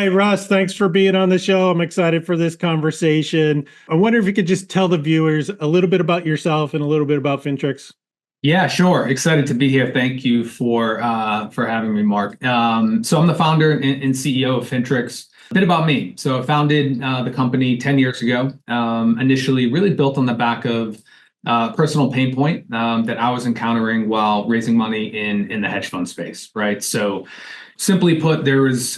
right, Russ, thanks for being on the show. I'm excited for this conversation. I wonder if you could just tell the viewers a little bit about yourself and a little bit about FINTRX. Yeah, sure. Excited to be here. Thank you for having me, Mark. So I'm the founder and CEO of FINTRX. A bit about me. So I founded the company 10 years ago, initially really built on the back of personal pain point that I was encountering while raising money in the hedge fund space, right? So simply put, there was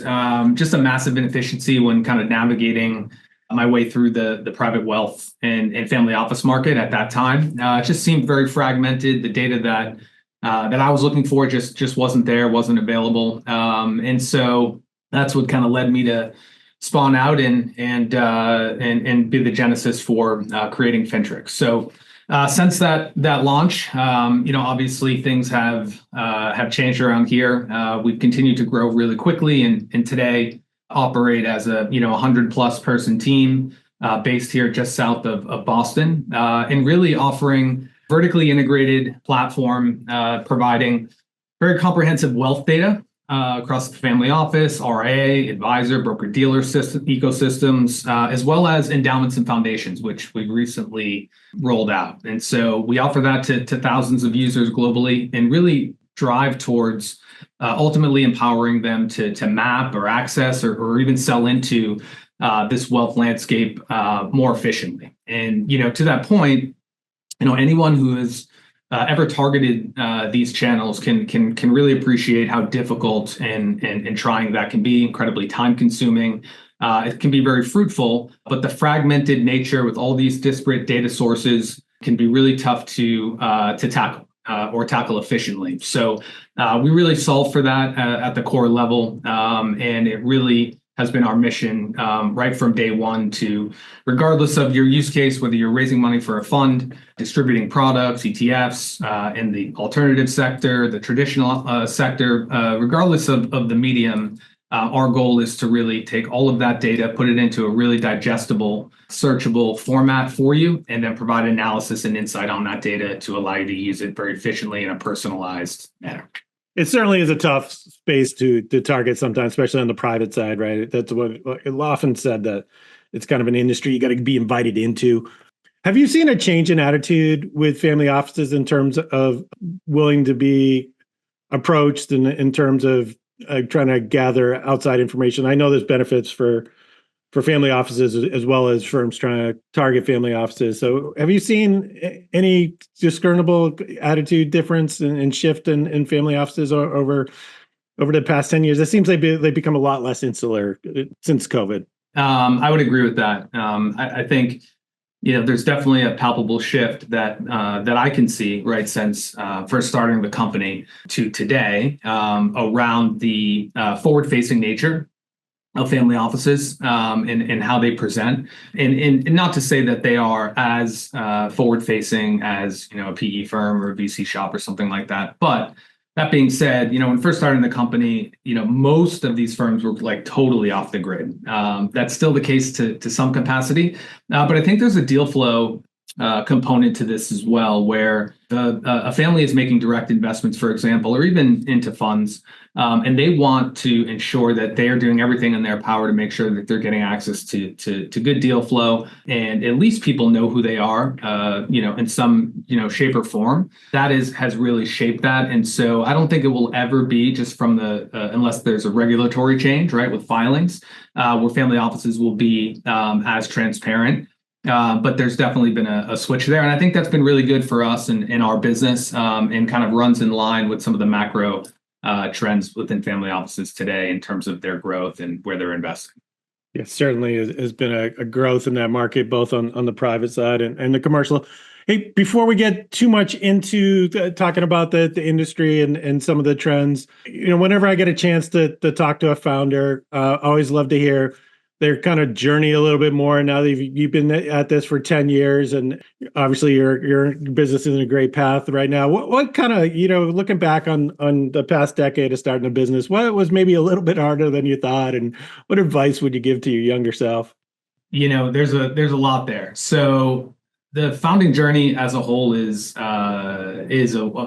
just a massive inefficiency when kind of navigating my way through the private wealth and family office market at that time. It just seemed very fragmented. The data that I was looking for just wasn't there, wasn't available, and so that's what kind of led me to spawn out and be the genesis for creating FINTRX. So since that launch, obviously things have changed around here. We've continued to grow really quickly, and today operate as a 100+ person team based here just south of Boston, and really offering vertically integrated platform, providing very comprehensive wealth data across the family office, RIA, advisor, broker-dealer ecosystems, as well as endowments and foundations, which we recently rolled out. And so we offer that to thousands of users globally and really drive towards ultimately empowering them to map or access or even sell into this wealth landscape more efficiently. And to that point, anyone who has ever targeted these channels can really appreciate how difficult and trying that can be. Incredibly time consuming. It can be very fruitful, but the fragmented nature with all these disparate data sources can be really tough to tackle. Or tackle efficiently. So we really solve for that at the core level, and it really has been our mission right from day one to, regardless of your use case, whether you're raising money for a fund, distributing products, ETFs, in the alternative sector, the traditional sector, regardless of the medium, our goal is to really take all of that data, put it into a really digestible, searchable format for you, and then provide analysis and insight on that data to allow you to use it very efficiently in a personalized manner. It certainly is a tough space to target sometimes, especially on the private side, right? That's what it often said, that it's kind of an industry you got to be invited into. Have you seen a change in attitude with family offices in terms of willing to be approached in terms of trying to gather outside information? I know there's benefits for family offices as well as firms trying to target family offices. So have you seen any discernible attitude difference and shift in family offices over the past 10 years? It seems like they've become a lot less insular since COVID. I would agree with that. I think there's definitely a palpable shift that I can see, right, since first starting the company to today, around the forward-facing nature of family offices and how they present, and not to say that they are as forward-facing as a PE firm or a VC shop or something like that, but that being said, when first starting the company, most of these firms were like totally off the grid. That's still the case to some capacity, but I think there's a deal flow component to this as well, where a family is making direct investments, for example, or even into funds, and they want to ensure that they are doing everything in their power to make sure that they're getting access to good deal flow, and at least people know who they are, in some shape or form. That has really shaped that, and so I don't think it will ever be just from the unless there's a regulatory change, right, with filings, where family offices will be as transparent. But there's definitely been a switch there. And I think that's been really good for us in our business, and kind of runs in line with some of the macro trends within family offices today in terms of their growth and where they're investing. It certainly has been a growth in that market, both on the private side and the commercial. Hey, before we get too much into talking about the industry and some of the trends, whenever I get a chance to talk to a founder, I always love to hear their kind of journey a little bit more. Now that you've been at this for 10 years, and obviously your business is in a great path right now. What kind of, looking back on the past decade of starting a business, what was maybe a little bit harder than you thought, and what advice would you give to your younger self? There's a lot there. So the founding journey as a whole is a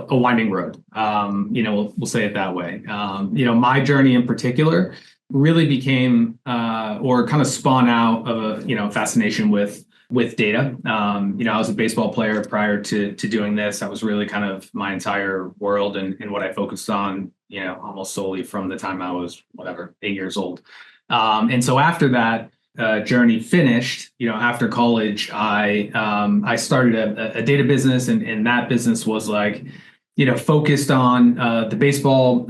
winding road. We'll say it that way. My journey in particular really became or kind of spawned out of a fascination with data. I was a baseball player prior to doing this. That was really kind of my entire world and what I focused on, almost solely from the time I was 8 years old. And so after that journey finished, after college, I started a data business, and that business was like, focused on the baseball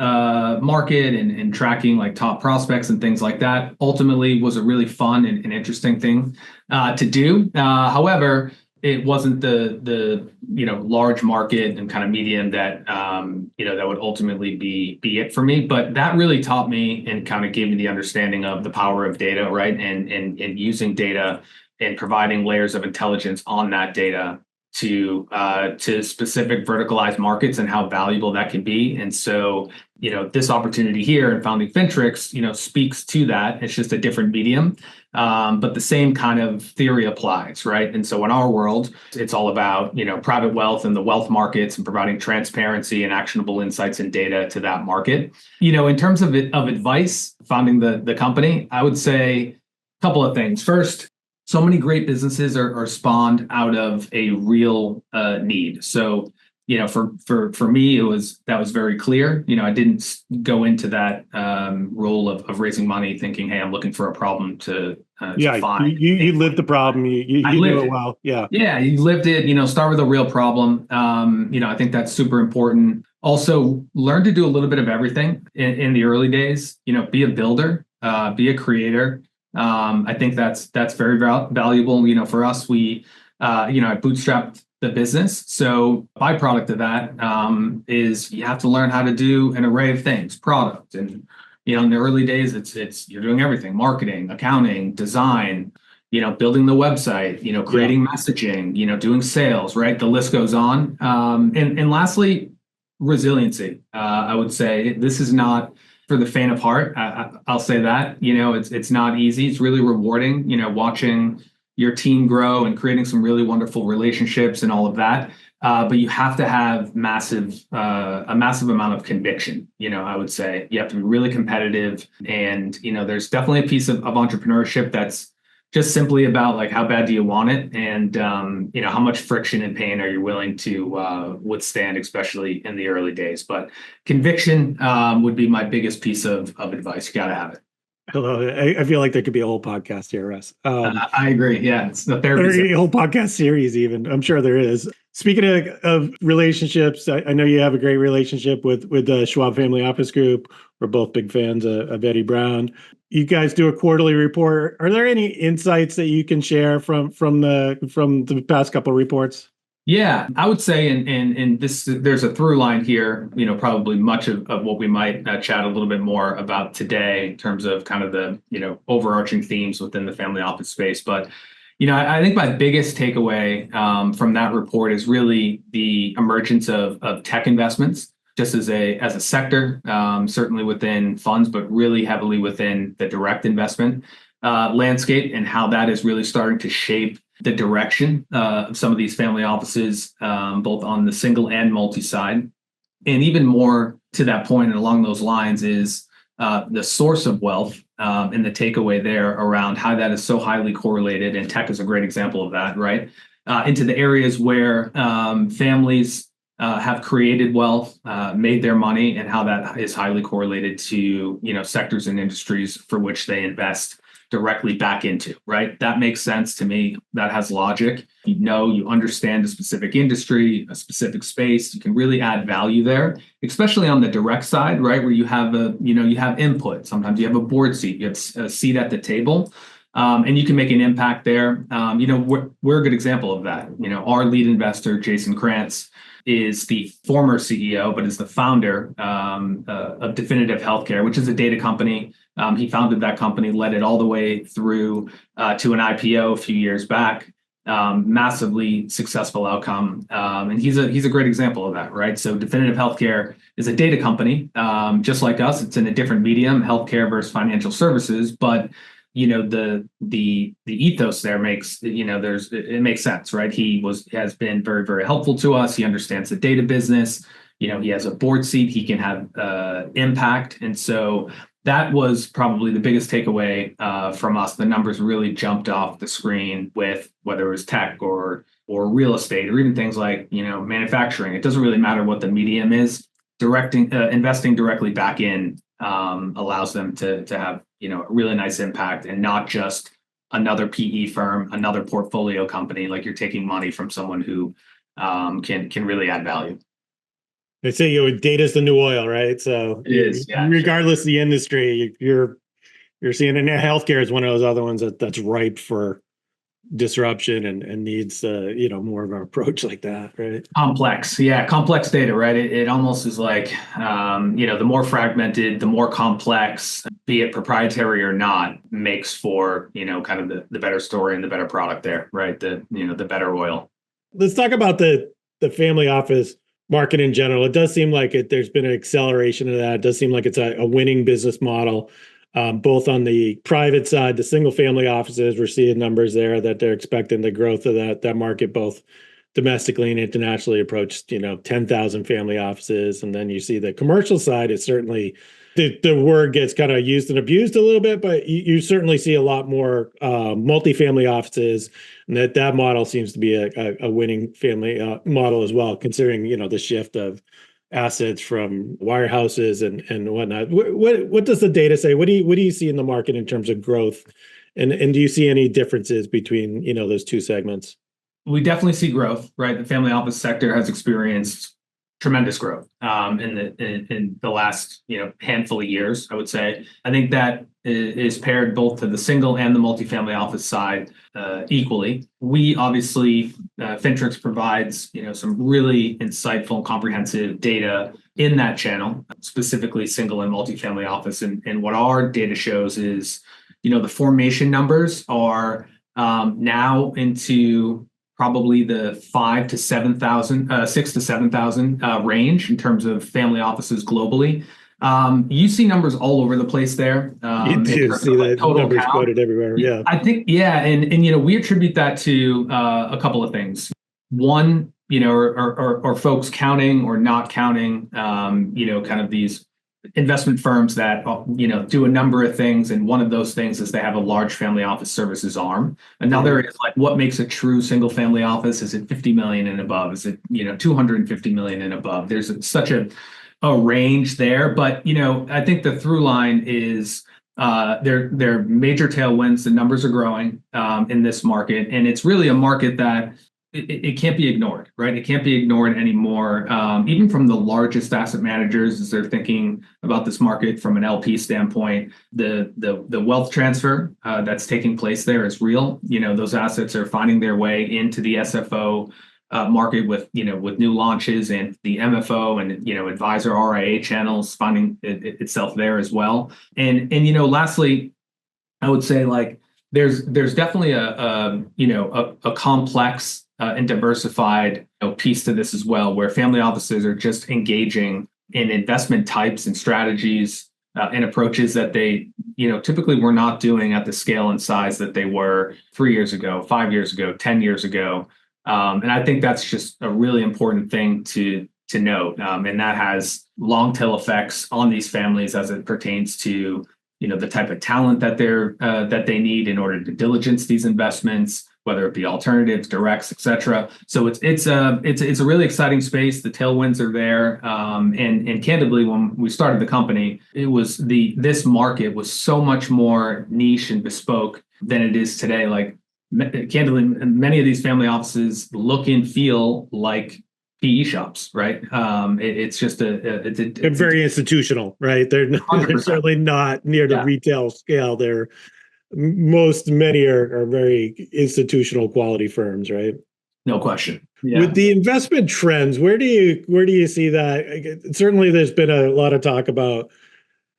market and tracking like top prospects and things like that. Ultimately was a really fun and interesting thing to do. However, it wasn't the large market and kind of medium that that would ultimately be it for me. But that really taught me and kind of gave me the understanding of the power of data, right? And using data and providing layers of intelligence on that data to specific verticalized markets and how valuable that can be. And so, this opportunity here in founding FINTRX, speaks to that. It's just a different medium, but the same kind of theory applies, right? And so in our world, it's all about, private wealth and the wealth markets and providing transparency and actionable insights and data to that market. In terms of advice, founding the company, I would say a couple of things. First, so many great businesses are spawned out of a real need. So, for me, that was very clear. I didn't go into that role of raising money thinking, hey, I'm looking for a problem to find. You lived the problem. You knew it well. Yeah. Yeah, you lived it. Start with a real problem. I think that's super important. Also, learn to do a little bit of everything in the early days. Be a builder, be a creator. I think that's very valuable. For us, I bootstrapped the business. So byproduct of that is you have to learn how to do an array of things, product. And, in the early days, it's you're doing everything: marketing, accounting, design, building the website, creating messaging, doing sales, right? The list goes on. And lastly, resiliency. I would say this is not for the faint of heart. I'll say that, it's not easy. It's really rewarding, watching your team grow and creating some really wonderful relationships and all of that. But you have to have a massive amount of conviction. I would say you have to be really competitive, and there's definitely a piece of entrepreneurship that's just simply about like how bad do you want it, and how much friction and pain are you willing to withstand, especially in the early days. But conviction would be my biggest piece of advice. You got to have it. Hello. I feel like there could be a whole podcast here, Russ. I agree. Yeah, it's the therapy. A whole podcast series, even. I'm sure there is. Speaking of relationships, I know you have a great relationship with the Schwab Family Office Group. We're both big fans of Eddie Brown. You guys do a quarterly report. Are there any insights that you can share from the past couple of reports? Yeah, I would say, and this, there's a through line here, probably much of what we might chat a little bit more about today in terms of kind of the, overarching themes within the family office space. But, I think my biggest takeaway from that report is really the emergence of tech investments, just as a sector, certainly within funds, but really heavily within the direct investment landscape, and how that is really starting to shape the direction of some of these family offices, both on the single and multi side. And even more to that point and along those lines is the source of wealth and the takeaway there around how that is so highly correlated. And tech is a great example of that, right? Into the areas where families have created wealth, made their money, and how that is highly correlated to, sectors and industries for which they invest directly back into, right? That makes sense to me. That has logic. You understand a specific industry, a specific space. You can really add value there, especially on the direct side, right? Where you have you have input. Sometimes you have a board seat, you have a seat at the table, and you can make an impact there. We're a good example of that. Our lead investor, Jason Krantz, is the former CEO, but is the founder of Definitive Healthcare, which is a data company. He founded that company, led it all the way through to an IPO a few years back. Massively successful outcome, and he's a great example of that, right? So Definitive Healthcare is a data company, just like us. It's in a different medium, healthcare versus financial services, but the ethos there makes it makes sense, right? He has been very, very helpful to us. He understands the data business. He has a board seat. He can have impact, and so that was probably the biggest takeaway from us. The numbers really jumped off the screen with whether it was tech or real estate or even things like manufacturing. It doesn't really matter what the medium is. Investing directly back in allows them to have a really nice impact, and not just another PE firm, another portfolio company. Like, you're taking money from someone who can really add value. They say data's the new oil, right? So It is, yeah, regardless of the industry, you're seeing, and healthcare is one of those other ones that's ripe for disruption and needs more of an approach like that, right? Complex data, right? It almost is like the more fragmented, the more complex, be it proprietary or not, makes for kind of the better story and the better product there, right? The better oil. Let's talk about the family office market in general. It does seem like there's been an acceleration of that. It does seem like it's a winning business model, both on the private side, the single family offices. We're seeing numbers there that they're expecting the growth of that market, both domestically and internationally, approached 10,000 family offices. And then you see the commercial side is certainly the word gets kind of used and abused a little bit, but you certainly see a lot more multifamily offices, and that model seems to be a winning family model as well, considering the shift of assets from wirehouses and whatnot. What does the data say? What do you see in the market in terms of growth, and do you see any differences between those two segments? We definitely see growth, right? The family office sector has experienced tremendous growth in the last handful of years, I would say. I think that is paired both to the single and the multifamily office side equally. We obviously, FINTRX provides some really insightful and comprehensive data in that channel, specifically single and multifamily office. And what our data shows is the formation numbers are now into probably the 6,000 to 7,000 range in terms of family offices globally. You see numbers all over the place there. You do see the numbers quoted everywhere. Yeah, I think, and we attribute that to a couple of things. One, are folks counting or not counting, kind of these investment firms that do a number of things, and one of those things is they have a large family office services arm. Another is like, what makes a true single family office? Is it 50 million and above? Is it 250 million and above? There's such a range there, but I think the through line is they're major tailwinds. The numbers are growing in this market, and it's really a market that it can't be ignored, right? It can't be ignored anymore. Even from the largest asset managers, as they're thinking about this market from an LP standpoint, the wealth transfer that's taking place there is real. Those assets are finding their way into the SFO market with new launches, and the MFO and advisor RIA channels finding itself there as well. And lastly, I would say, like, there's definitely a complex and diversified piece to this as well, where family offices are just engaging in investment types and strategies and approaches that they typically were not doing at the scale and size that they were 3 years ago, 5 years ago, 10 years ago. And I think that's just a really important thing to note. And that has long tail effects on these families as it pertains to the type of talent that they need in order to diligence these investments, whether it be alternatives, directs, et cetera. So it's a really exciting space. The tailwinds are there. And candidly, when we started the company, it was this market was so much more niche and bespoke than it is today. Like, candidly, many of these family offices look and feel like PE shops, right? It's just they're very institutional, right? They're certainly not near the retail scale. Many are very institutional quality firms, right? No question. Yeah. With the investment trends, where do you see that? Certainly, there's been a lot of talk about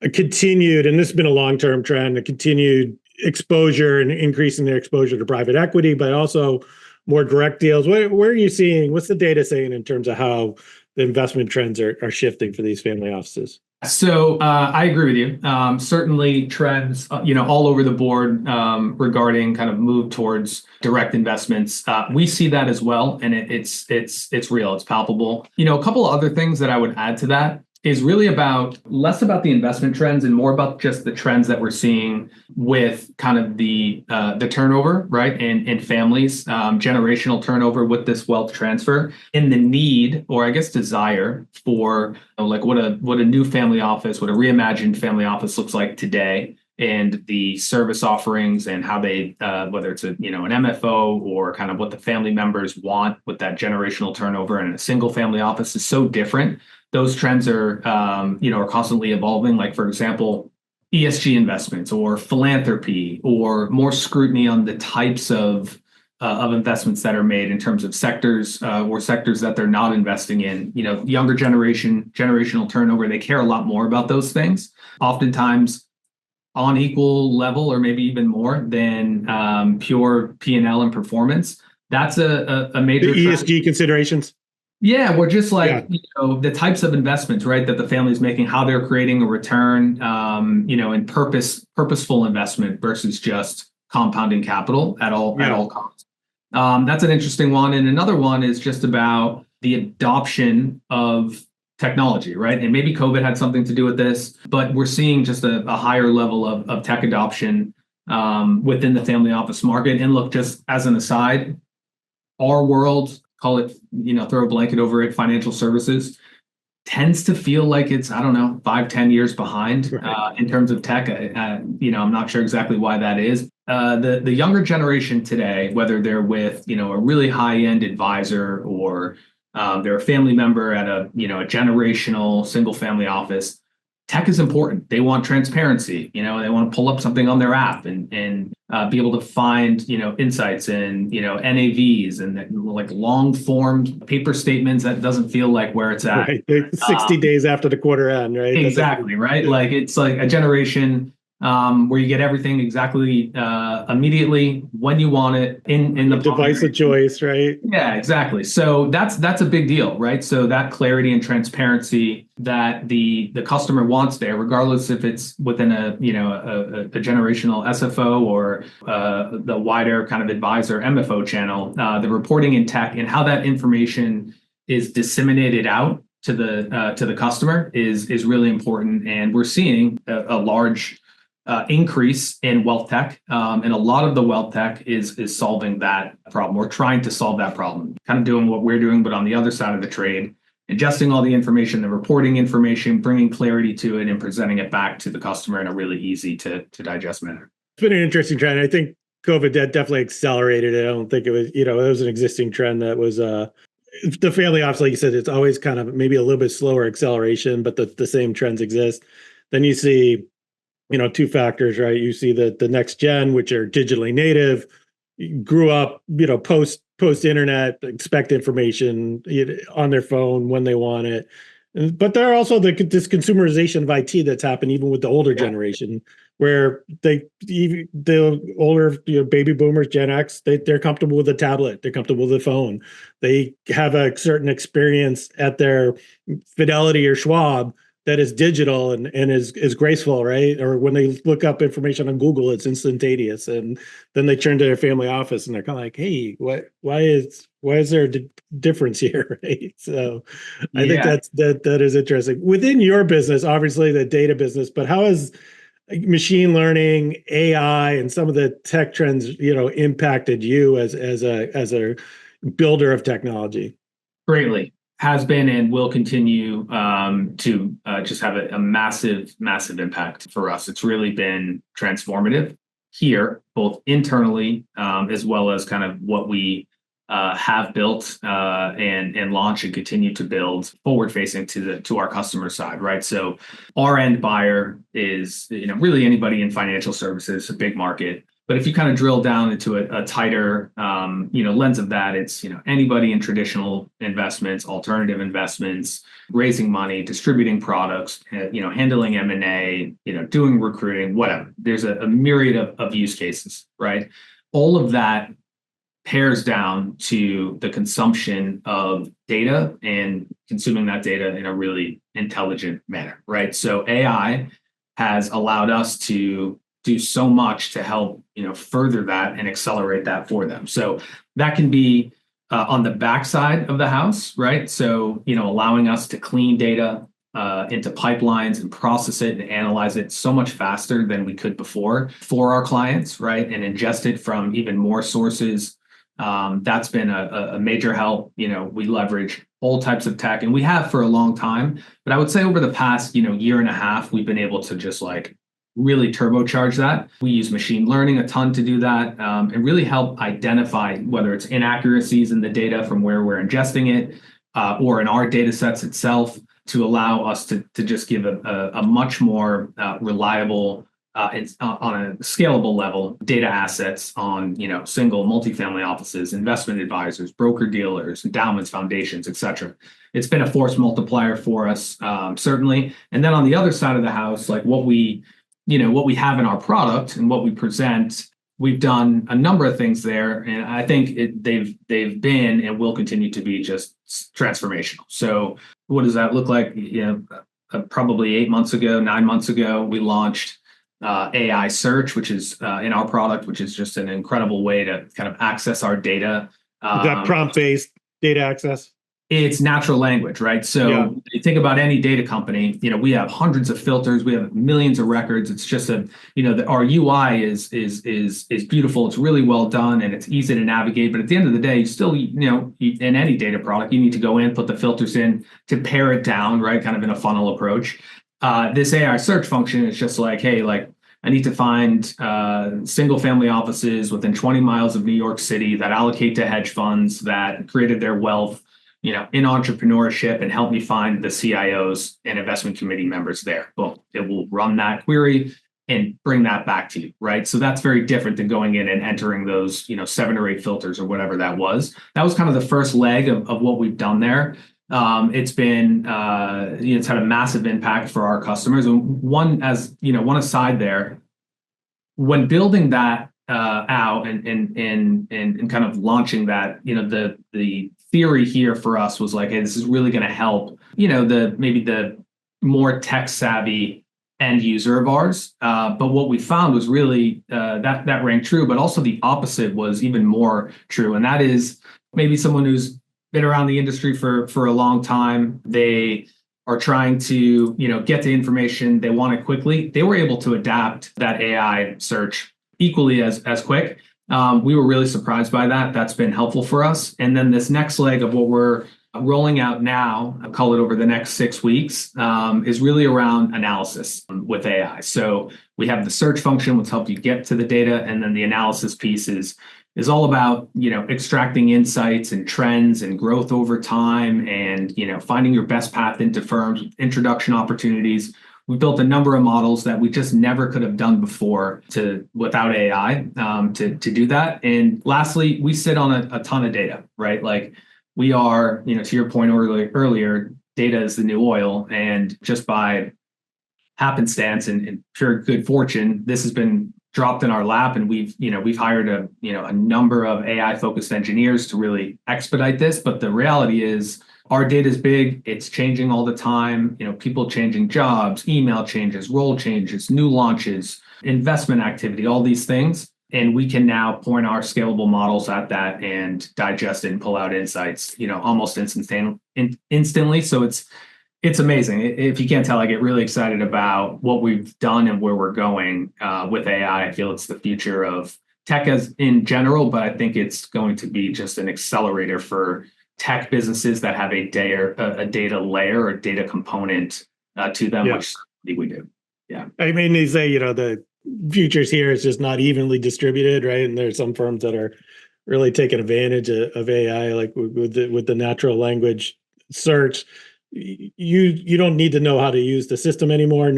a continued, and this has been a long-term trend, a continued exposure and increasing their exposure to private equity, but also more direct deals. Where are you seeing? What's the data saying in terms of how the investment trends are shifting for these family offices? So I agree with you. Certainly trends, all over the board regarding kind of move towards direct investments. We see that as well, and it's real. It's palpable. A couple of other things that I would add to that is really about less about the investment trends and more about just the trends that we're seeing with kind of the turnover, right? And families, generational turnover with this wealth transfer and the need, or I guess desire for like what a new family office, what a reimagined family office looks like today, and the service offerings and how they, whether it's an MFO or kind of what the family members want with that generational turnover in a single family office is so different. Those trends are, are constantly evolving. Like, for example, ESG investments or philanthropy or more scrutiny on the types of investments that are made in terms of sectors or sectors that they're not investing in. Younger generational turnover, they care a lot more about those things, oftentimes on equal level or maybe even more than pure P&L and performance. That's a major the ESG considerations. Yeah, we're just like, the types of investments, right, that the family is making, how they're creating a return, and purposeful investment versus just compounding capital at all costs. That's an interesting one. And another one is just about the adoption of technology, right? And maybe COVID had something to do with this, but we're seeing just a higher level of tech adoption within the family office market. And look, just as an aside, our world, call it, throw a blanket over it, financial services, tends to feel like it's, 5-10 years behind in terms of tech. I'm not sure exactly why that is. The younger generation today, whether they're with, a really high-end advisor or they're a family member at a generational single family office, tech is important. They want transparency. They want to pull up something on their app and be able to find, insights and, NAVs and like long form paper statements. That doesn't feel like where it's at. Right. 60 days after the quarter end, right? Exactly. Right. Yeah. Like it's like a generation where you get everything exactly immediately when you want it in the device of choice, right? Yeah, exactly. So that's a big deal, right? So that clarity and transparency that the customer wants there, regardless if it's within a generational SFO or the wider kind of advisor MFO channel, the reporting in tech and how that information is disseminated out to the customer is really important. And we're seeing a large increase in wealth tech, and a lot of the wealth tech is solving that problem. We're trying to solve that problem, kind of doing what we're doing, but on the other side of the trade, ingesting all the information, the reporting information, bringing clarity to it, and presenting it back to the customer in a really easy to digest manner. It's been an interesting trend. I think COVID definitely accelerated it. I don't think it was, it was an existing trend that was the family office, like you said, it's always kind of maybe a little bit slower acceleration, but the same trends exist. Then you see two factors, right? You see the next gen, which are digitally native, grew up, post internet, expect information on their phone when they want it. But there are also this consumerization of IT that's happened even with the older generation, where the older baby boomers, Gen X, they're comfortable with a tablet, they're comfortable with the phone, they have a certain experience at their Fidelity or Schwab that is digital and is graceful, right? Or when they look up information on Google, it's instantaneous. And then they turn to their family office and they're kind of like, hey, why is there a difference here, right? So I think that is interesting. Within your business, obviously the data business, but how has machine learning, AI, and some of the tech trends, impacted you as a builder of technology? Greatly. Has been and will continue to just have a massive impact for us. It's really been transformative here, both internally as well as kind of what we have built and launch and continue to build forward facing to our customer side, right? So our end buyer is really anybody in financial services, a big market. But if you kind of drill down into a tighter, lens of that, it's, anybody in traditional investments, alternative investments, raising money, distributing products, handling M&A, doing recruiting, whatever. There's a myriad of use cases, right? All of that pairs down to the consumption of data and consuming that data in a really intelligent manner, right? So AI has allowed us to do so much to help further that and accelerate that for them. So that can be on the backside of the house, right? So allowing us to clean data, into pipelines and process it and analyze it so much faster than we could before for our clients, right? And ingest it from even more sources. That's been a major help. We leverage all types of tech, and we have for a long time. But I would say over the past, year and a half, we've been able to just like really turbocharge that. We use machine learning a ton to do that, and really help identify whether it's inaccuracies in the data from where we're ingesting it, or in our data sets itself, to allow us to just give a much more reliable, on a scalable level, data assets on single multifamily offices, investment advisors, broker dealers, endowments, foundations, etc. It's been a force multiplier for us, certainly. And then on the other side of the house, like what we have in our product and what we present, we've done a number of things there, and I think they've been and will continue to be just transformational. So what does that look like? Probably 9 months ago, we launched AI search, which is in our product, which is just an incredible way to kind of access our data. Is that prompt-based data access? It's natural language, right? So you think about any data company, we have hundreds of filters, we have millions of records. It's just our UI is beautiful. It's really well done and it's easy to navigate. But at the end of the day, you still, in any data product, you need to go in, put the filters in to pare it down, right? Kind of in a funnel approach. This AI search function is just like, hey, like I need to find single family offices within 20 miles of New York City that allocate to hedge funds that created their wealth in entrepreneurship, and help me find the CIOs and investment committee members there. Boom, it will run that query and bring that back to you, right? So that's very different than going in and entering those, 7 or 8 filters or whatever that was. That was kind of the first leg of what we've done there. It's been, it's had a massive impact for our customers. And one aside there, when building that out and kind of launching that, the theory here for us was like, hey, this is really going to help, maybe the more tech savvy end user of ours. But what we found was really that rang true, but also the opposite was even more true. And that is maybe someone who's been around the industry for a long time. They are trying to, get the information, they want it quickly. They were able to adapt that AI search equally as quick. We were really surprised by that. That's been helpful for us. And then this next leg of what we're rolling out now, I call it over the next 6 weeks, is really around analysis with AI. So we have the search function, which helps you get to the data, and then the analysis piece is all about extracting insights and trends and growth over time, and finding your best path into firms, introduction opportunities. We built a number of models that we just never could have done before without AI to do that. And lastly, we sit on a ton of data, right? Like we are, to your point earlier, data is the new oil, and just by happenstance and pure good fortune, this has been dropped in our lap, and we've hired a number of AI focused engineers to really expedite this. But the reality is, our data is big. It's changing all the time. People changing jobs, email changes, role changes, new launches, investment activity, all these things. And we can now point our scalable models at that and digest it and pull out insights, almost instantly. So it's amazing. If you can't tell, I get really excited about what we've done and where we're going with AI. I feel it's the future of tech as in general, but I think it's going to be just an accelerator for tech businesses that have a data layer or data component to them, which we do. Yeah. I mean, they say, the futures here is just not evenly distributed, right? And there's some firms that are really taking advantage of AI, like with the natural language search. You don't need to know how to use the system anymore.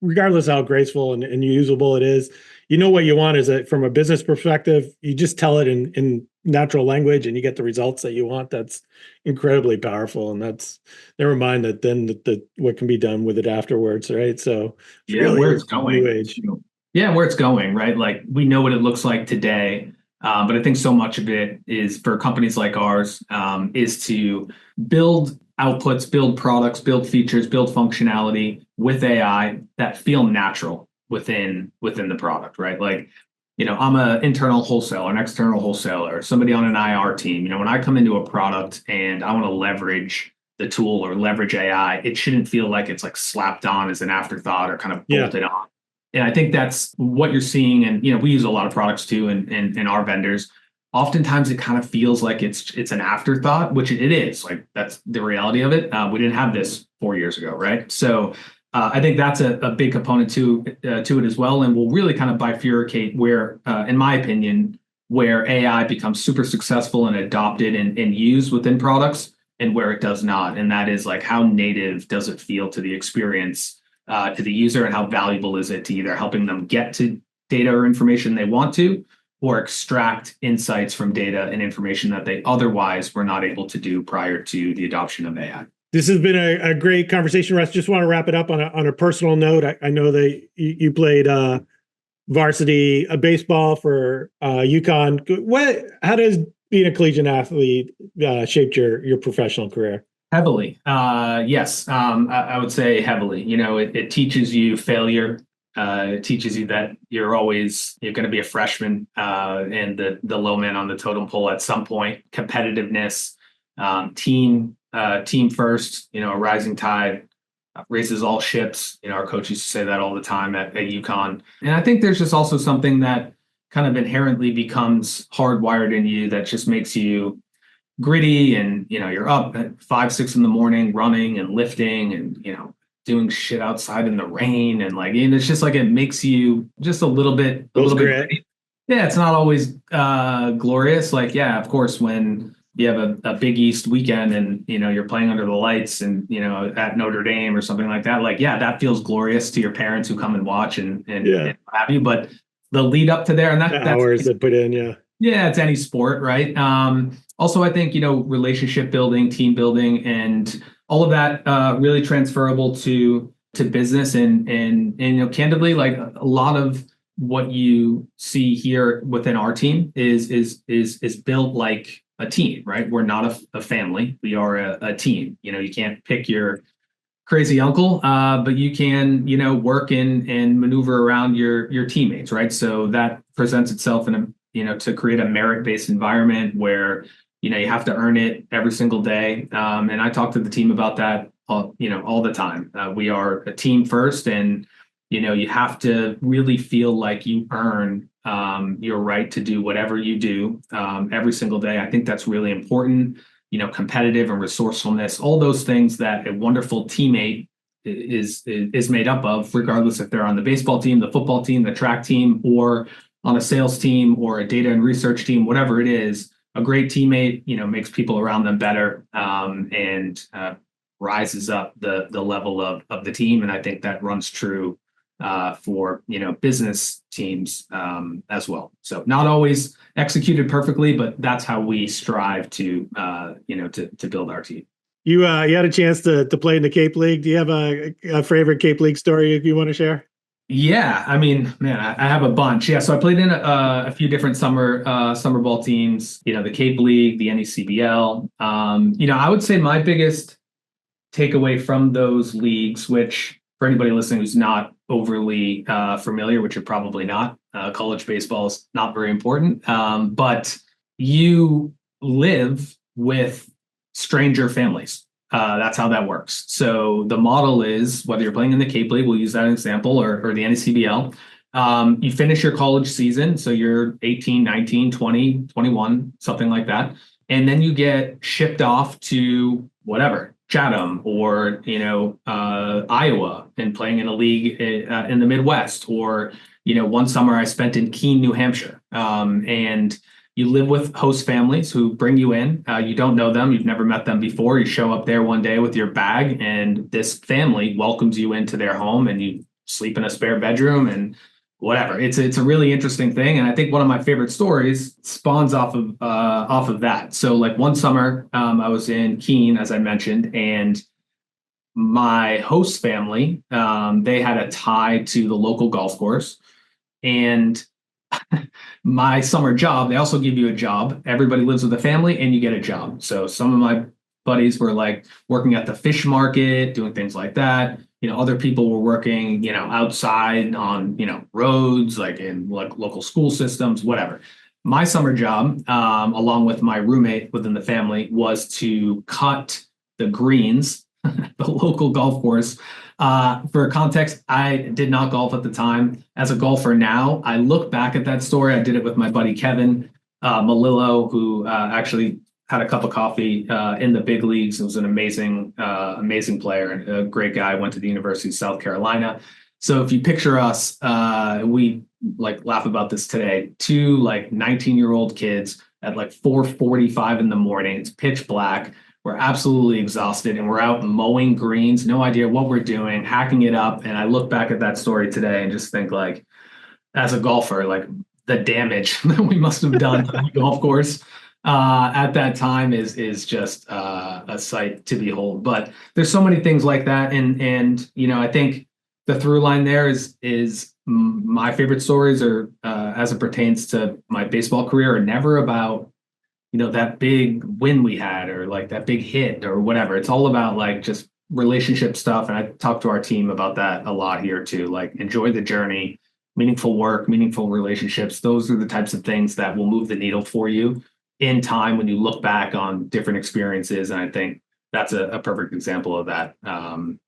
Regardless how graceful and usable it is, what you want is that from a business perspective, you just tell it in natural language and you get the results that you want. That's incredibly powerful. And that's, never mind that then what can be done with it afterwards, right? So really where it's going, new age. Where it's going, right? Like we know what it looks like today. But I think so much of it is for companies like ours is to build outputs, build products, build features, build functionality with AI that feel natural within the product, right? Like, I'm an internal wholesaler, an external wholesaler, somebody on an IR team. When I come into a product and I want to leverage the tool or leverage AI, it shouldn't feel like it's like slapped on as an afterthought or kind of bolted on. And I think that's what you're seeing. And, we use a lot of products too in our vendors. Oftentimes it kind of feels like it's an afterthought, which it is. Like that's the reality of it. We didn't have this 4 years ago, right? So I think that's a big component to it as well. And we'll really kind of bifurcate where, in my opinion, where AI becomes super successful and adopted and used within products and where it does not. And that is like, how native does it feel to the experience, to the user, and how valuable is it to either helping them get to data or information they want to, or extract insights from data and information that they otherwise were not able to do prior to the adoption of AI. This has been a great conversation, Russ. Just want to wrap it up on a personal note. I know that you played varsity baseball for UConn. How does being a collegiate athlete shaped your professional career? Heavily. Yes. I would say heavily. It teaches you failure. It teaches you that you're going to be a freshman and the low man on the totem pole at some point. Competitiveness, team first. A rising tide raises all ships. Our coach used to say that all the time at UConn. And I think there's just also something that kind of inherently becomes hardwired in you that just makes you gritty, and you're up at 5, 6 in the morning running and lifting and doing shit outside in the rain, and it's just like it makes you just a little bit gritty. Yeah, it's not always glorious. Of course, when you have a Big East weekend and you're playing under the lights and at Notre Dame or something like that, that feels glorious to your parents who come and watch and what have you. But the lead up to there, and that's hours that put in, yeah, it's any sport, right? Also, I think relationship building, team building, and all of that really transferable to business, and candidly, like a lot of what you see here within our team is built like a team, right? We're not a family; we are a team. You can't pick your crazy uncle, but you can work in and maneuver around your teammates, right? So that presents itself in to create a merit-based environment where you have to earn it every single day. And I talk to the team about that all the time. We are a team first, and you have to really feel like you earn your right to do whatever you do every single day. I think that's really important. Competitive and resourcefulness, all those things that a wonderful teammate is made up of, regardless if they're on the baseball team, the football team, the track team, or on a sales team or a data and research team, whatever it is. A great teammate, makes people around them better, and rises up the level of the team. And I think that runs true for business teams as well. So not always executed perfectly, but that's how we strive to build our team. You had a chance to play in the Cape League. Do you have a favorite Cape League story you want to share? Yeah, I mean, man, I have a bunch. Yeah, so I played in a few different summer ball teams. The Cape League, the NECBL. I would say my biggest takeaway from those leagues, which for anybody listening who's not overly familiar, which you're probably not, college baseball is not very important, but you live with stranger families. That's how that works. So the model is, whether you're playing in the Cape League, we'll use that as an example, or the NECBL, you finish your college season. So you're 18, 19, 20, 21, something like that. And then you get shipped off to whatever, Chatham or, Iowa, and playing in a league in the Midwest. Or, one summer I spent in Keene, New Hampshire. And you live with host families who bring you in. You don't know them. You've never met them before. You show up there one day with your bag, and this family welcomes you into their home, and you sleep in a spare bedroom and whatever. It's a really interesting thing. And I think one of my favorite stories spawns off of that. So one summer, I was in Keene, as I mentioned, and my host family, they had a tie to the local golf course. And my summer job, they also give you a job. Everybody lives with a family and you get a job. So some of my buddies were working at the fish market, doing things like that. Other people were working, outside on, roads, in local school systems, whatever. My summer job, along with my roommate within the family, was to cut the greens, the local golf course. For context, I did not golf at the time. As a golfer now, I look back at that story. I did it with my buddy Kevin Malillo, who actually had a cup of coffee in the big leagues. It was an amazing player and a great guy. Went to the University of South Carolina. So if you picture us, we like laugh about this today. Two like 19-year-old kids at like 4:45 in the morning. It's pitch black. We're absolutely exhausted, and we're out mowing greens. No idea what we're doing, hacking it up. And I look back at that story today and just think, like, as a golfer, like the damage that we must have done to the golf course at that time is just a sight to behold. But there's so many things like that, and I think the through line there is my favorite stories are as it pertains to my baseball career are never about that big win we had or like that big hit or whatever. It's all about like just relationship stuff. And I talk to our team about that a lot here too. Like, enjoy the journey, meaningful work, meaningful relationships. Those are the types of things that will move the needle for you in time when you look back on different experiences. And I think that's a perfect example of that.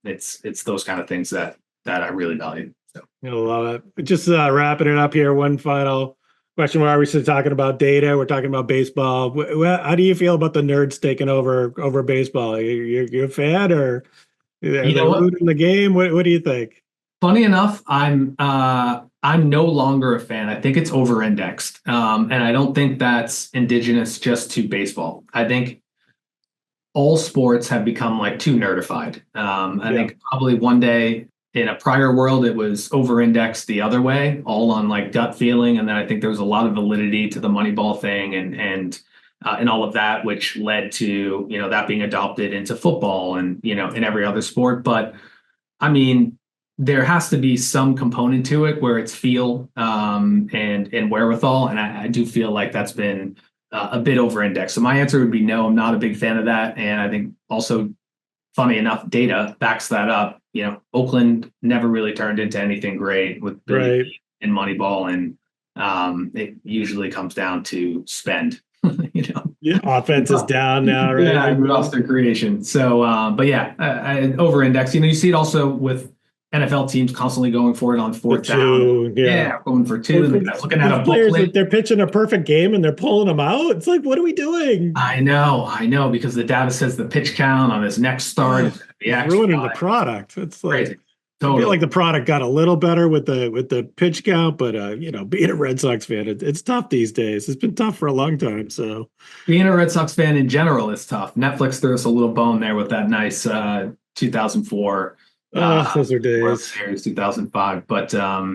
It's those kind of things that I really value. So I love it. Just wrapping it up here. One final question. We're obviously talking about data. We're talking about baseball. How do you feel about the nerds taking over baseball? You're a fan, or are they rooting the game? What do you think? Funny enough, I'm no longer a fan. I think it's over-indexed, and I don't think that's indigenous just to baseball. I think all sports have become like too nerdified. I think probably one day in a prior world, it was over-indexed the other way, all on like gut feeling. And then I think there was a lot of validity to the Moneyball thing and all of that, which led to, that being adopted into football and, in every other sport. But I mean, there has to be some component to it where it's feel and wherewithal. And I do feel like that's been a bit over-indexed. So my answer would be no, I'm not a big fan of that. And I think also, funny enough, data backs that up. Oakland never really turned into anything great with Billy and Moneyball, and it usually comes down to spend. Yeah, offense is down now, right? Yeah, roster creation. So, but yeah, over-index. You see it also with NFL teams constantly going for it on fourth down. Yeah, going for two. Looking at a players like they're pitching a perfect game and they're pulling them out. It's like, what are we doing? I know, because the data says the pitch count on his next start is ruining the product. It's like crazy. Totally. I feel like the product got a little better with the pitch count, but being a Red Sox fan, it's tough these days. It's been tough for a long time. So being a Red Sox fan in general is tough. Netflix threw us a little bone there with that nice 2004. Those are days. World Series 2005. But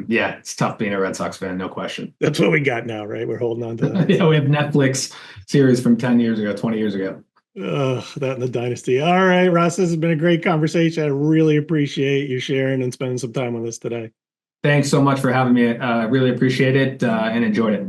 it's tough being a Red Sox fan, no question. That's what we got now, right? We're holding on to that. Yeah, we have Netflix series from 10 years ago, 20 years ago. That and the dynasty. All right, Russ, this has been a great conversation. I really appreciate you sharing and spending some time with us today. Thanks so much for having me. I really appreciate it and enjoyed it.